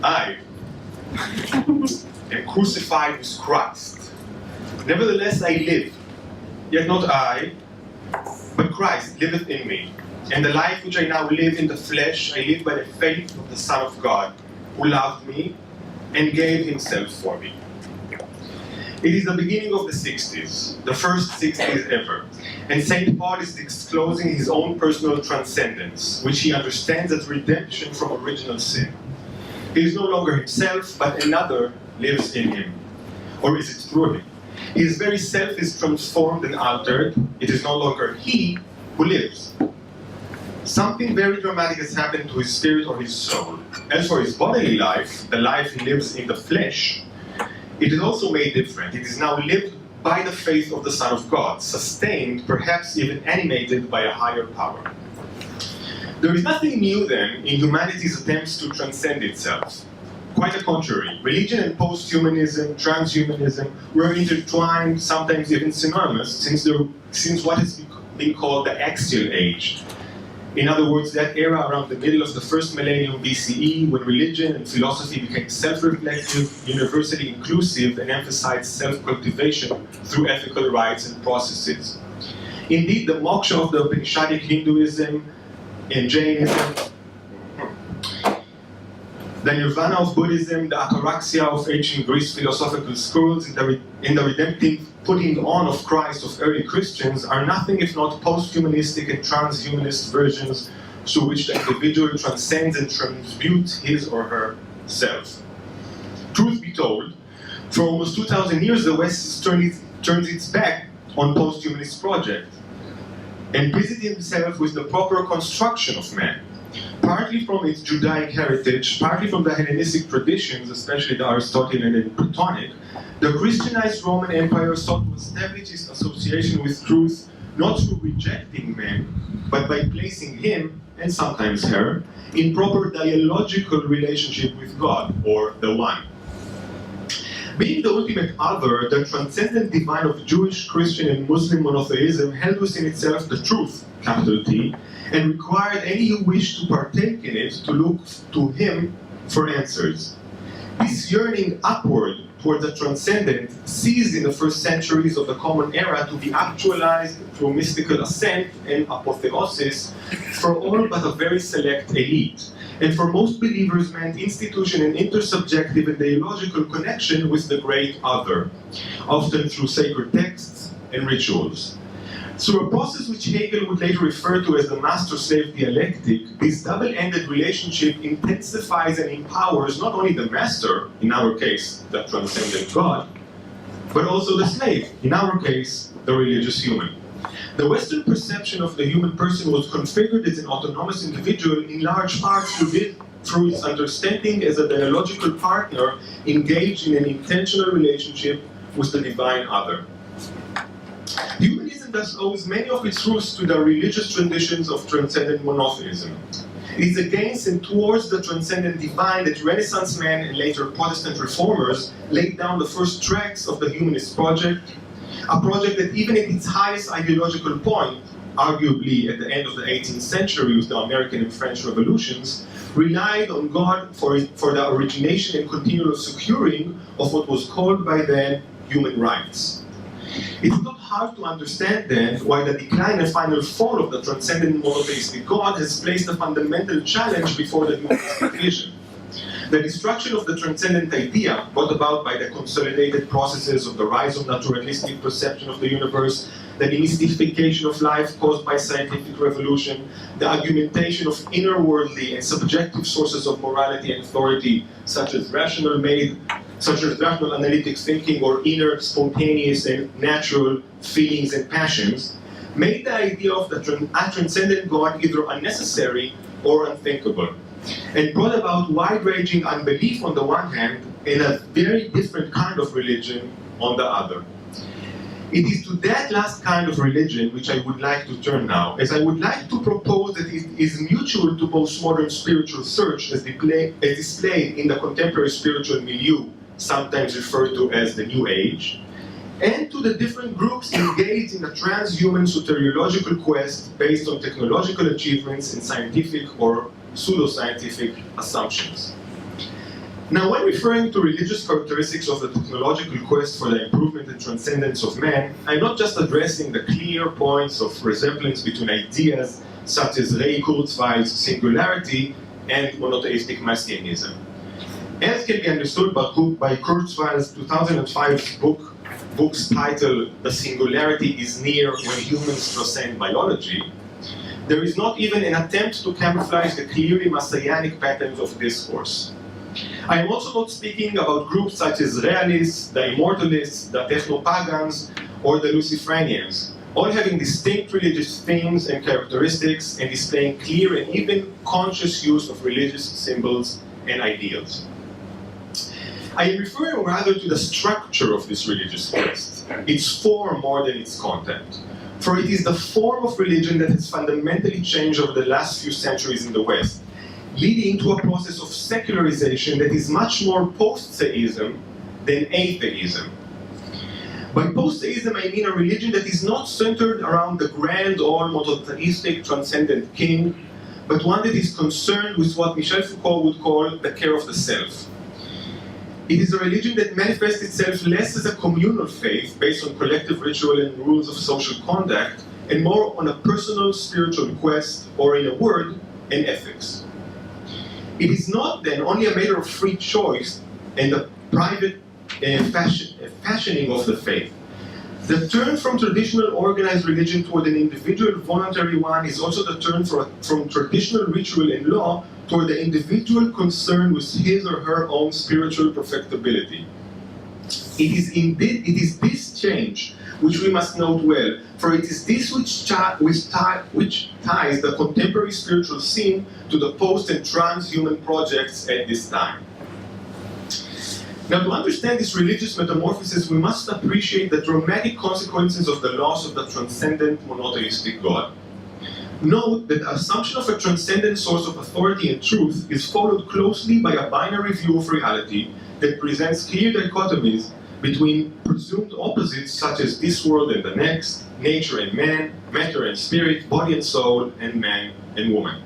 I am crucified with Christ. Nevertheless I live, yet not I, but Christ liveth in me. And the life which I now live in the flesh, I live by the faith of the Son of God, who loved me and gave himself for me. It is the beginning of the 60s, the first 60s ever, and St. Paul is disclosing his own personal transcendence, which he understands as redemption from original sin. He is no longer himself, but another lives in him. Or is it through him? His very self is transformed and altered. It is no longer he who lives. Something very dramatic has happened to his spirit or his soul. As for his bodily life, the life he lives in the flesh, it is also made different. It is now lived by the faith of the Son of God, sustained, perhaps even animated by a higher power. There is nothing new then in humanity's attempts to transcend itself. Quite the contrary, religion and posthumanism, transhumanism were intertwined, sometimes even synonymous, since what has been called the axial age. In other words, that era around the middle of the first millennium BCE, when religion and philosophy became self-reflective, universally inclusive, and emphasized self-cultivation through ethical rites and processes. Indeed, the moksha of the Upanishadic Hinduism and Jainism, the nirvana of Buddhism, the ataraxia of ancient Greece philosophical schools, and the redemptive putting on of Christ of early Christians are nothing if not post-humanistic and transhumanist versions through which the individual transcends and transmutes his or her self. Truth be told, for almost 2,000 years the West has turned its back on post-humanist project and busied himself with the proper construction of man. Partly from its Judaic heritage, partly from the Hellenistic traditions, especially the Aristotelian and Platonic, the Christianized Roman Empire sought to establish its association with truth not through rejecting man, but by placing him, and sometimes her, in proper dialogical relationship with God, or the One. Being the ultimate other, the transcendent divine of Jewish, Christian, and Muslim monotheism held within itself the truth, capital T, and required any who wished to partake in it to look to him for answers. This yearning upward toward the transcendent ceased in the first centuries of the Common Era to be actualized through mystical ascent and apotheosis for all but a very select elite, and for most believers meant institution and intersubjective and dialogical connection with the great other, often through sacred texts and rituals. Through a process which Hegel would later refer to as the master-slave dialectic, this double-ended relationship intensifies and empowers not only the master, in our case, the transcendent God, but also the slave, in our case, the religious human. The Western perception of the human person was configured as an autonomous individual in large part through its understanding as a dialogical partner engaged in an intentional relationship with the divine other. Humanism thus owes many of its roots to the religious traditions of transcendent monotheism. It is against and towards the transcendent divine that Renaissance men and later Protestant reformers laid down the first tracks of the humanist project, a project that even at its highest ideological point, arguably at the end of the 18th century with the American and French revolutions, relied on God for the origination and continual securing of what was called by then human rights. It is not hard to understand then why the decline and final fall of the transcendent monotheistic God has placed a fundamental challenge before the humanistic vision. The destruction of the transcendent idea, brought about by the consolidated processes of the rise of naturalistic perception of the universe, the demystification of life caused by scientific revolution, the argumentation of inner-worldly and subjective sources of morality and authority, such as rational analytic thinking or inner, spontaneous, and natural feelings and passions, made the idea of a transcendent God either unnecessary or unthinkable, and brought about wide-ranging unbelief on the one hand and a very different kind of religion on the other. It is to that last kind of religion which I would like to turn now, as I would like to propose that it is mutual to postmodern spiritual search as displayed in the contemporary spiritual milieu, sometimes referred to as the New Age, and to the different groups engaged in a transhuman soteriological quest based on technological achievements and scientific or pseudoscientific assumptions. Now, when referring to religious characteristics of the technological quest for the improvement and transcendence of man, I'm not just addressing the clear points of resemblance between ideas such as Ray Kurzweil's singularity and monotheistic messianism. As can be understood by Kurzweil's 2005 book's title, The Singularity is Near When Humans Transcend Biology, there is not even an attempt to camouflage the clearly messianic patterns of discourse. I am also not speaking about groups such as realists, the immortalists, the techno-pagans, or the Luciferians, all having distinct religious themes and characteristics and displaying clear and even conscious use of religious symbols and ideals. I am referring rather to the structure of this religious quest, its form more than its content. For it is the form of religion that has fundamentally changed over the last few centuries in the West, leading to a process of secularization that is much more post-theism than atheism. By post-theism, I mean a religion that is not centered around the grand or monotheistic transcendent king, but one that is concerned with what Michel Foucault would call the care of the self. It is a religion that manifests itself less as a communal faith based on collective ritual and rules of social conduct, and more on a personal spiritual quest, or in a word, an ethics. It is not then only a matter of free choice and the private fashioning of the faith. The turn from traditional organized religion toward an individual voluntary one is also the turn from traditional ritual and law toward the individual concerned with his or her own spiritual perfectibility. It is this change which we must note well, for it is this which ties the contemporary spiritual scene to the post- and transhuman projects at this time. Now, to understand this religious metamorphosis, we must appreciate the dramatic consequences of the loss of the transcendent monotheistic God. Note that the assumption of a transcendent source of authority and truth is followed closely by a binary view of reality that presents clear dichotomies between presumed opposites such as this world and the next, nature and man, matter and spirit, body and soul, and man and woman.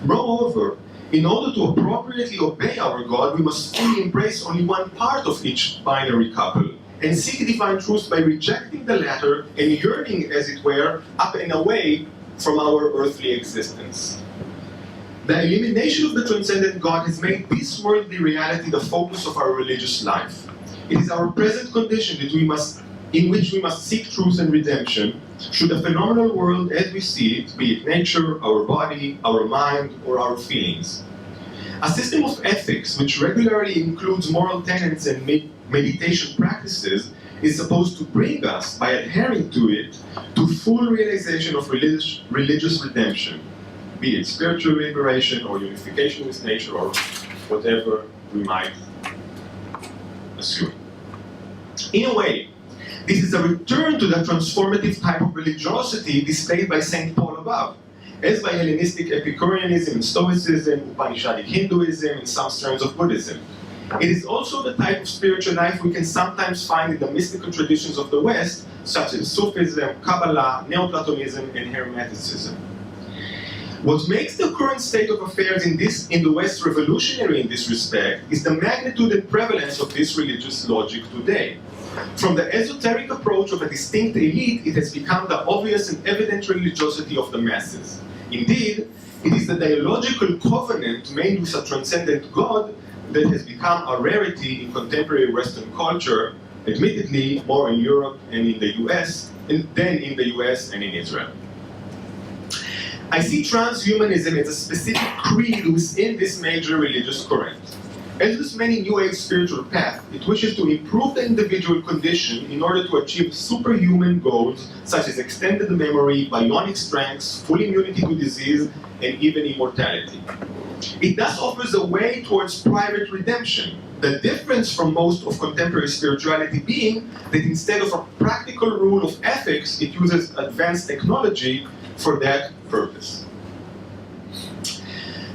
Moreover, in order to appropriately obey our God, we must fully embrace only one part of each binary couple and seek divine truth by rejecting the latter and yearning, as it were, up and away from our earthly existence. The elimination of the transcendent God has made this worldly reality the focus of our religious life. It is our present condition in which we must seek truth and redemption, should the phenomenal world as we see it, be it nature, our body, our mind, or our feelings. A system of ethics which regularly includes moral tenets and meditation practices is supposed to bring us, by adhering to it, to full realization of religious redemption, be it spiritual liberation or unification with nature or whatever we might assume. In a way, this is a return to the transformative type of religiosity displayed by St. Paul above, as by Hellenistic Epicureanism and Stoicism, Upanishadic Hinduism, and some strands of Buddhism. It is also the type of spiritual life we can sometimes find in the mystical traditions of the West, such as Sufism, Kabbalah, Neoplatonism, and Hermeticism. What makes the current state of affairs in the West revolutionary in this respect is the magnitude and prevalence of this religious logic today. From the esoteric approach of a distinct elite, it has become the obvious and evident religiosity of the masses. Indeed, it is the dialogical covenant made with a transcendent God that has become a rarity in contemporary Western culture, admittedly more in Europe and in the US than in the US and in Israel. I see transhumanism as a specific creed within this major religious current. As with many New Age spiritual paths, it wishes to improve the individual condition in order to achieve superhuman goals such as extended memory, bionic strengths, full immunity to disease, and even immortality. It thus offers a way towards private redemption, the difference from most of contemporary spirituality being that instead of a practical rule of ethics, it uses advanced technology for that purpose.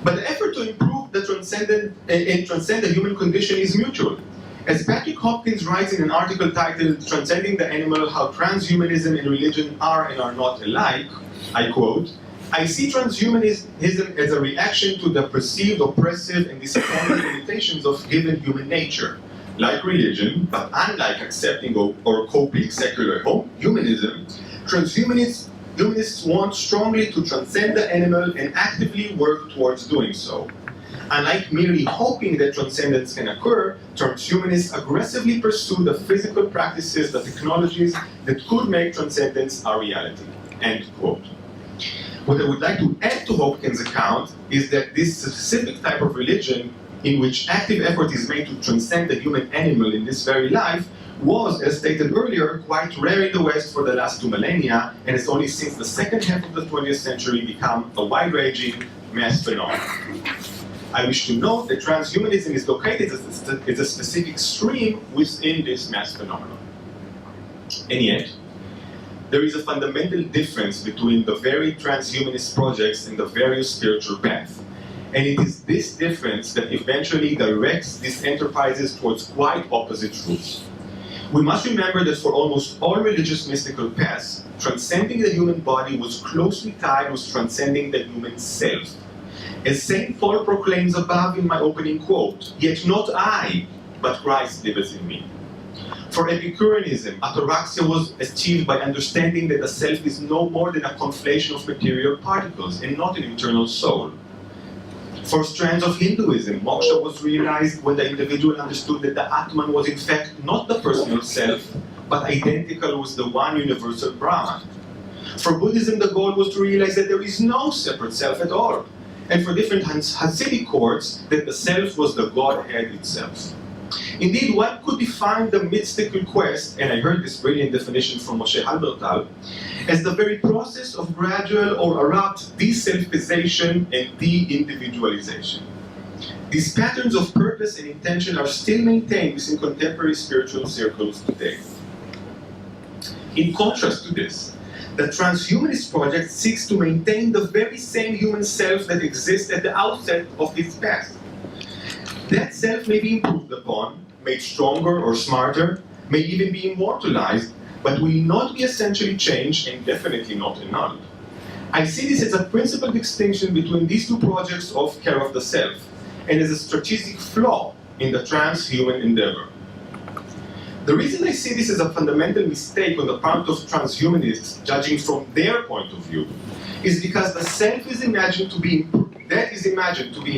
But the effort to improve the transcend the human condition is mutual. As Patrick Hopkins writes in an article titled "Transcending the Animal, How Transhumanism and Religion Are and Are Not Alike," I quote, I see transhumanism as a reaction to the perceived oppressive and disappointing limitations of given human nature. Like religion, but unlike accepting or copying secular humanism, transhumanists want strongly to transcend the animal and actively work towards doing so. Unlike merely hoping that transcendence can occur, transhumanists aggressively pursue the physical practices, the technologies that could make transcendence a reality. End quote. What I would like to add to Hopkins' account is that this specific type of religion, in which active effort is made to transcend the human animal in this very life, was, as stated earlier, quite rare in the West for the last 2 millennia, and has only since the second half of the 20th century become a wide-ranging mass phenomenon. I wish to note that transhumanism is located as a specific stream within this mass phenomenon. And yet, there is a fundamental difference between the varied transhumanist projects and the various spiritual paths. And it is this difference that eventually directs these enterprises towards quite opposite truths. We must remember that for almost all religious mystical paths, transcending the human body was closely tied with transcending the human self. As St. Paul proclaims above in my opening quote, "Yet not I, but Christ liveth in me." For Epicureanism, ataraxia was achieved by understanding that the self is no more than a conflation of material particles and not an internal soul. For strands of Hinduism, moksha was realized when the individual understood that the Atman was in fact not the personal self, but identical with the one universal Brahman. For Buddhism, the goal was to realize that there is no separate self at all. And for different Hasidic courts, that the self was the Godhead itself. Indeed, one could define the mystical quest, and I heard this brilliant definition from Moshe Halbertal, as the very process of gradual or abrupt de-selfization and de-individualization. These patterns of purpose and intention are still maintained within contemporary spiritual circles today. In contrast to this, the transhumanist project seeks to maintain the very same human self that exists at the outset of its path. That self may be improved upon, made stronger or smarter, may even be immortalized, but will not be essentially changed and definitely not annulled. I see this as a principal distinction between these two projects of care of the self, and as a strategic flaw in the transhuman endeavor. The reason I see this as a fundamental mistake on the part of transhumanists, judging from their point of view, is because the self is imagined to be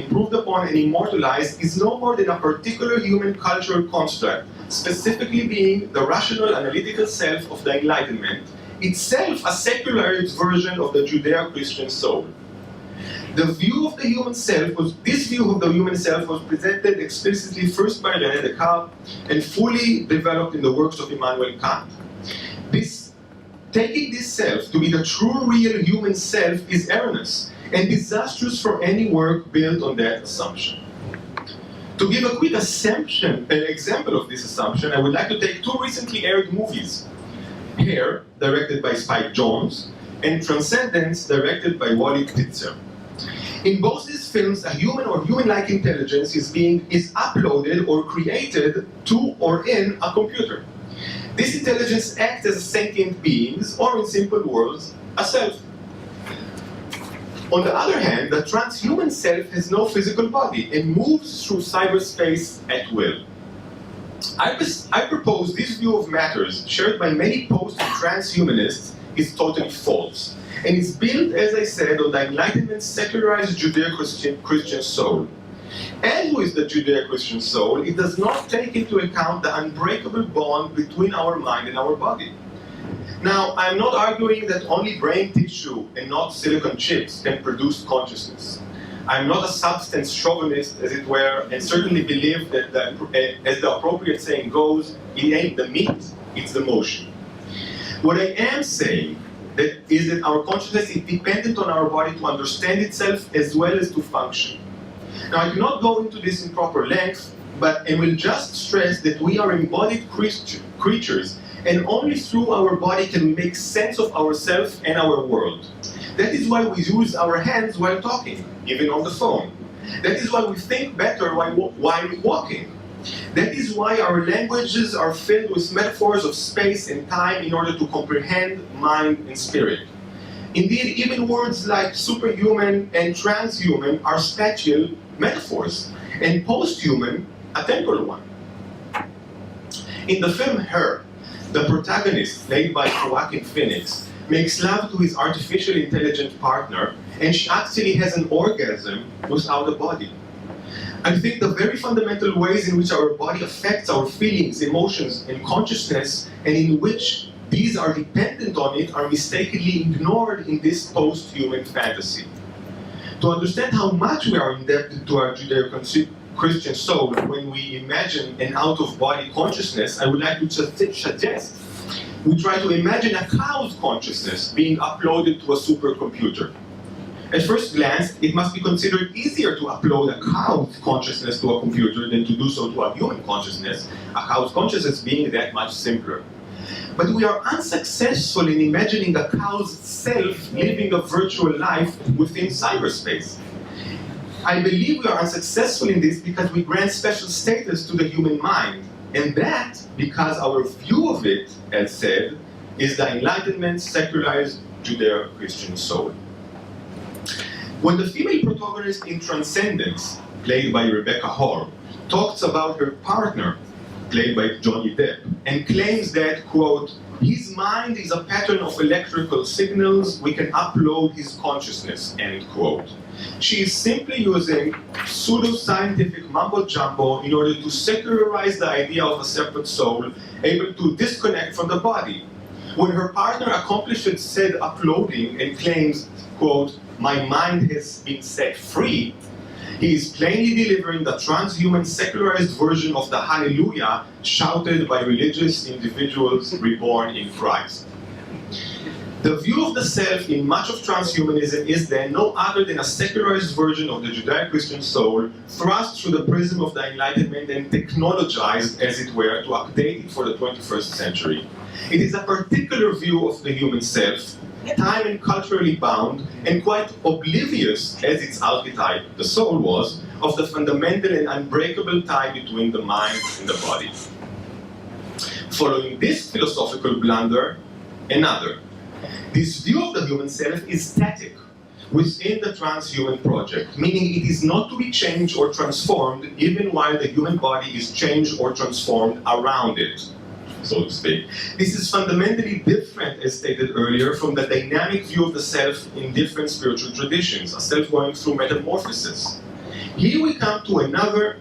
improved upon and immortalized is no more than a particular human cultural construct, specifically being the rational analytical self of the Enlightenment, itself a secularized version of the Judeo-Christian soul. This view of the human self was presented explicitly first by René Descartes and fully developed in the works of Immanuel Kant. Taking this self to be the true real human self is erroneous and disastrous for any work built on that assumption. To give a quick example of this assumption, I would like to take two recently aired movies. Hair, directed by Spike Jonze, and Transcendence, directed by Wally Pitzer. In both these films, a human or human-like intelligence is uploaded or created to or in a computer. This intelligence acts as a sentient being, or in simple words, a self. On the other hand, the transhuman self has no physical body and moves through cyberspace at will. I propose this view of matters, shared by many post-transhumanists, is totally false, and is built, as I said, on the Enlightenment's secularized Judeo-Christian soul. As with the Judeo-Christian soul, it does not take into account the unbreakable bond between our mind and our body. Now, I'm not arguing that only brain tissue and not silicon chips can produce consciousness. I'm not a substance chauvinist, as it were, and certainly believe that, as the appropriate saying goes, it ain't the meat, it's the motion. What I am saying is that our consciousness is dependent on our body to understand itself as well as to function. Now, I cannot go into this in proper length, but I will just stress that we are embodied creatures, and only through our body can we make sense of ourselves and our world. That is why we use our hands while talking, even on the phone. That is why we think better while walking. That is why our languages are filled with metaphors of space and time in order to comprehend mind and spirit. Indeed, even words like superhuman and transhuman are spatial metaphors, and posthuman a temporal one. In the film Her, the protagonist, played by Joaquin Phoenix, makes love to his artificial intelligent partner, and she actually has an orgasm without a body. I think the very fundamental ways in which our body affects our feelings, emotions, and consciousness, and in which these are dependent on it, are mistakenly ignored in this post-human fantasy. To understand how much we are indebted to our Judeo-Christian soul when we imagine an out-of-body consciousness, I would like to suggest we try to imagine a cow's consciousness being uploaded to a supercomputer. At first glance, it must be considered easier to upload a cow's consciousness to a computer than to do so to a human consciousness, a cow's consciousness being that much simpler. But we are unsuccessful in imagining a cow's self living a virtual life within cyberspace. I believe we are unsuccessful in this because we grant special status to the human mind, and that because our view of it, as said, is the Enlightenment, secularized Judeo-Christian soul. When the female protagonist in Transcendence, played by Rebecca Hall, talks about her partner, played by Johnny Depp, and claims that, quote, his mind is a pattern of electrical signals, we can upload his consciousness, end quote. She is simply using pseudo-scientific mumbo-jumbo in order to secularize the idea of a separate soul, able to disconnect from the body. When her partner accomplishes said uploading and claims, quote, my mind has been set free, he is plainly delivering the transhuman secularized version of the Hallelujah shouted by religious individuals reborn in Christ. The view of the self in much of transhumanism is then no other than a secularized version of the Judeo-Christian soul thrust through the prism of the Enlightenment and technologized, as it were, to update it for the 21st century. It is a particular view of the human self, time and culturally bound, and quite oblivious, as its archetype, the soul, was, of the fundamental and unbreakable tie between the mind and the body. Following this philosophical blunder, another. This view of the human self is static within the transhuman project, meaning it is not to be changed or transformed even while the human body is changed or transformed around it, so to speak. This is fundamentally different, as stated earlier, from the dynamic view of the self in different spiritual traditions, a self going through metamorphosis. Here we come to another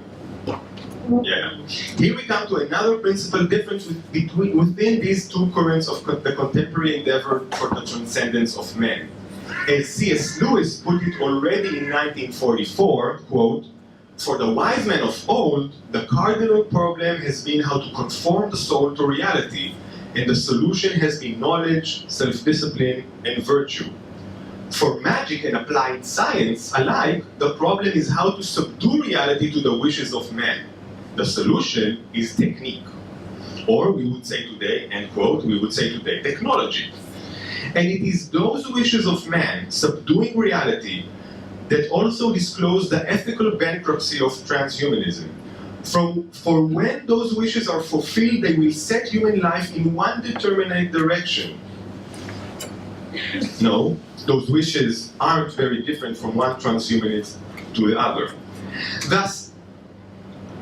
principal difference within these two currents of the contemporary endeavor for the transcendence of man. As C.S. Lewis put it already in 1944, quote, for the wise men of old, the cardinal problem has been how to conform the soul to reality, and the solution has been knowledge, self-discipline, and virtue. For magic and applied science alike, the problem is how to subdue reality to the wishes of man. The solution is technique. Or we would say today, end quote, we would say today, technology. And it is those wishes of man subduing reality that also disclose the ethical bankruptcy of transhumanism. For when those wishes are fulfilled, they will set human life in one determinate direction. No, those wishes aren't very different from one transhumanist to the other. Thus,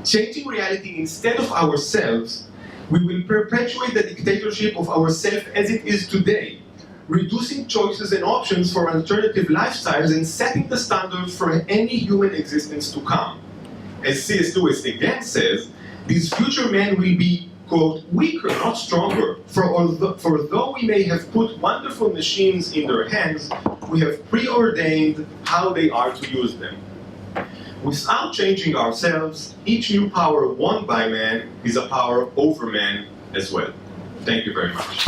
changing reality instead of ourselves, we will perpetuate the dictatorship of ourself as it is today, reducing choices and options for alternative lifestyles and setting the standard for any human existence to come. As C.S. Lewis again says, these future men will be, quote, weaker, not stronger, for though we may have put wonderful machines in their hands, we have preordained how they are to use them. Without changing ourselves, each new power won by man is a power over man as well. Thank you very much.